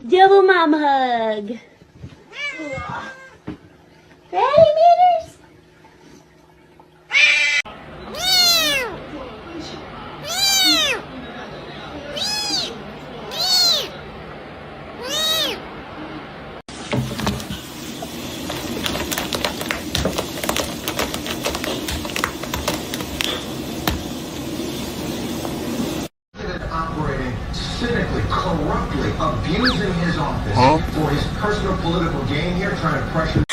Double mom hug. Ready, Peters? Operating cynically, corruptly, abusing his office for his personal political gain here, trying to pressure.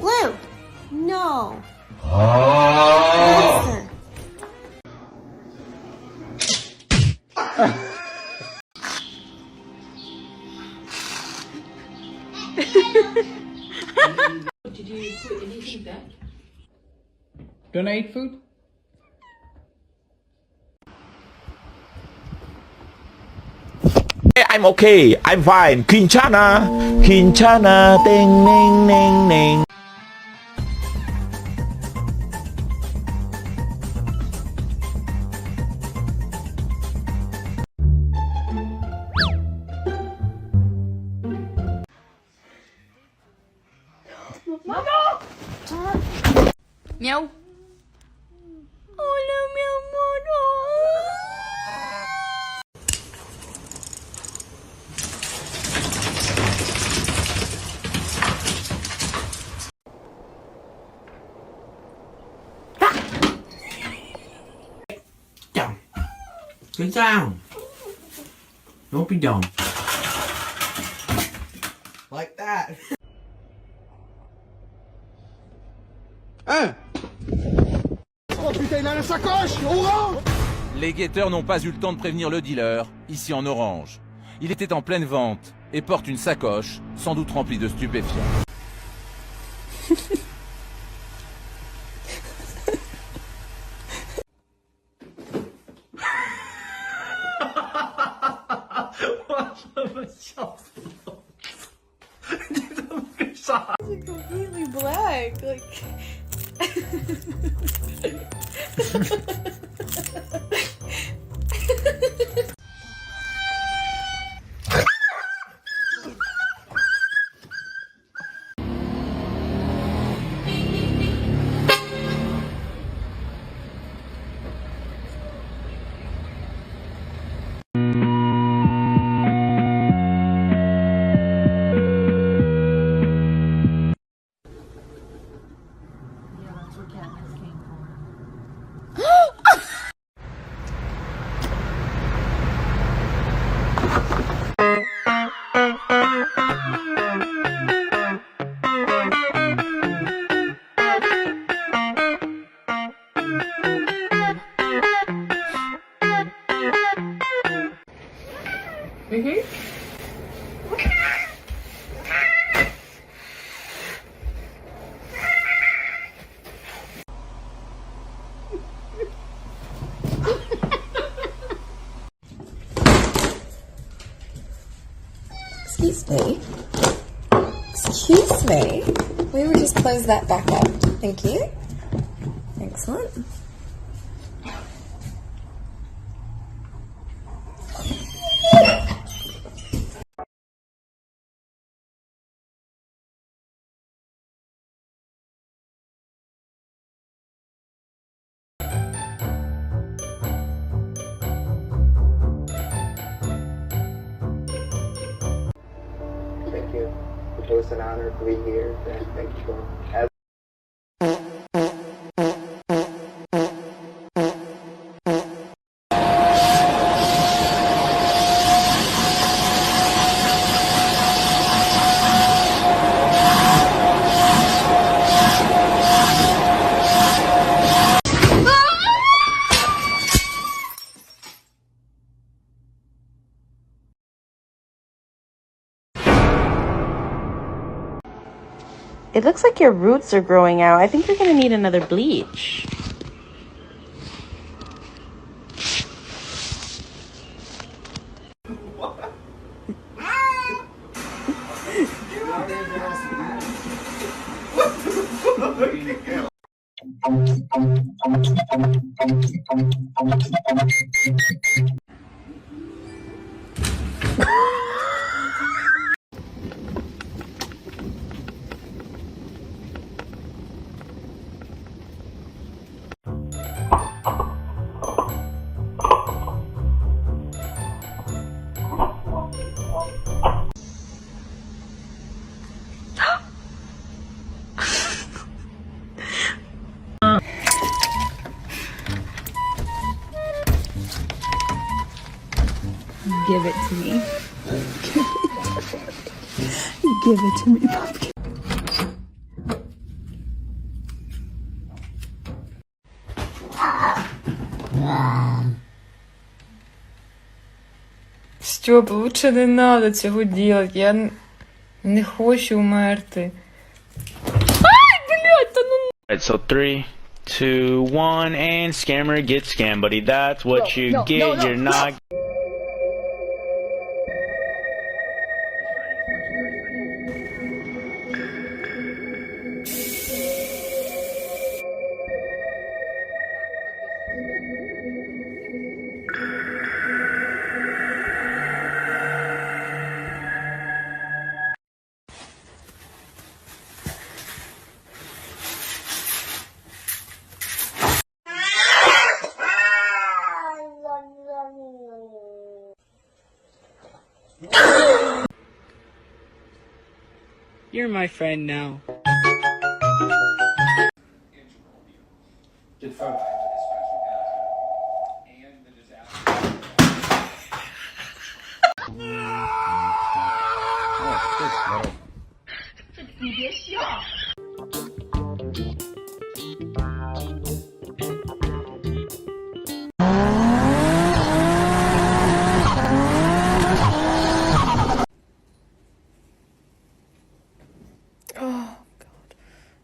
Blue. No. Listen. Did you put anything back? Don't I eat food? I'm okay. I'm fine. Quinchana. Quinchana. Ding, ding, ding, ding. Meow. Hola, mi amor. Down. Get down. Don't be dumb. Like that. Oh putain, il a la sacoche! Orange! Les guetteurs n'ont pas eu le temps de prévenir le dealer, ici en orange. Il était en pleine vente et porte une sacoche, sans doute remplie de stupéfiants. It's completely black. Like. Excuse me. Excuse me. We will just close that back up. Thank you. Excellent. thank you. It was an honor to be here. Thank you for having. It looks like your roots are growing out. I think you're gonna need another bleach. Give it to me. Give it to me, pumpkin. Стьоп, лучше не надо цього делать. Я не хочу умерти. Ай, блядь, та ну... Alright, so 3, 2, 1, and scammer gets scammed, buddy. That's what you get. You're not. You're my friend now.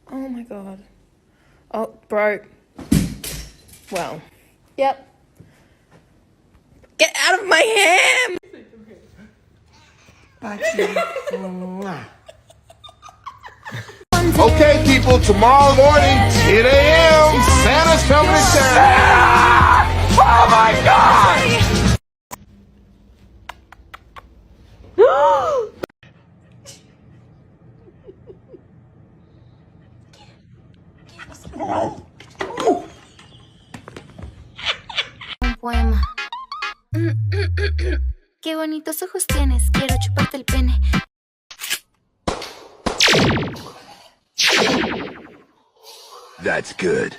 Oh my god. Oh, bro. Well. Yep. Get out of my ham! Okay, people, tomorrow morning, 10 a.m., Santa's coming to town. Oh my God! Un poema. Qué bonitos ojos tienes, quiero chuparte el pene. That's good.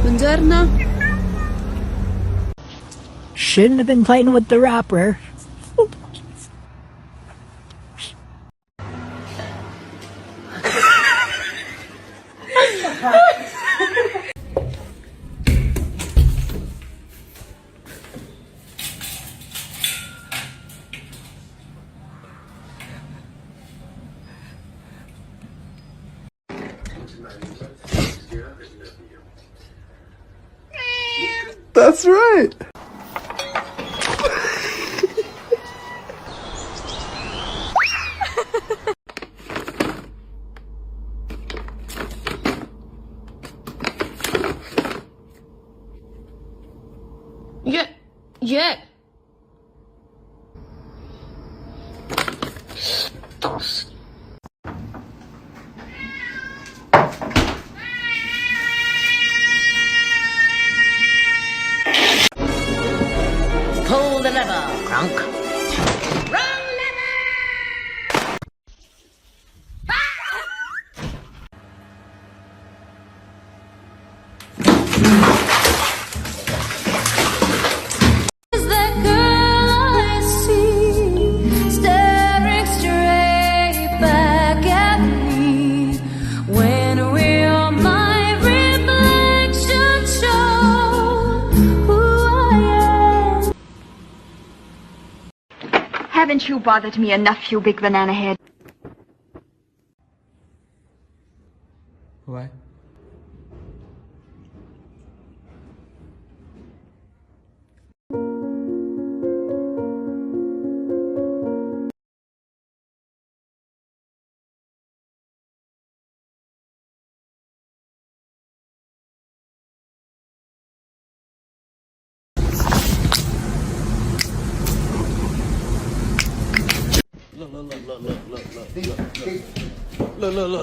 Buongiorno. Shouldn't have been playing with the wrapper. That's right. Yeah. Pull the lever, Kronk. Haven't you bothered me enough, you big banana head? What?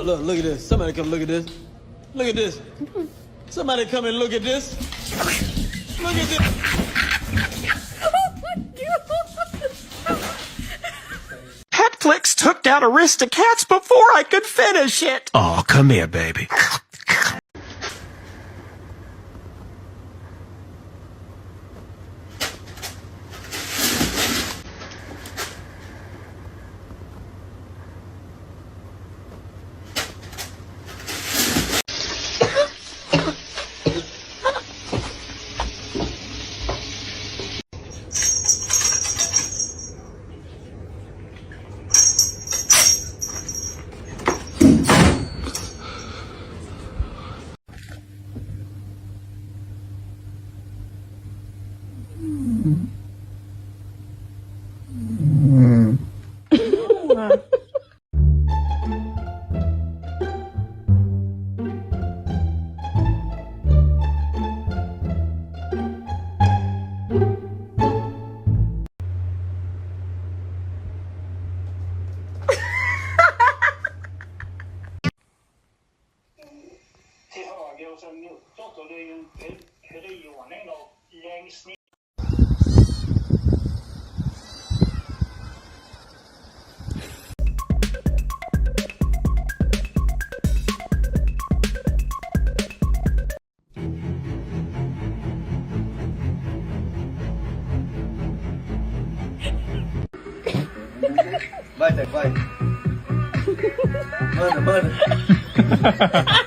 Look at this. Somebody come look at this. Look at this. Somebody come and look at this. Look at this. Netflix took down Aristocats before I could finish it. Oh, come here, baby. Vai, mano.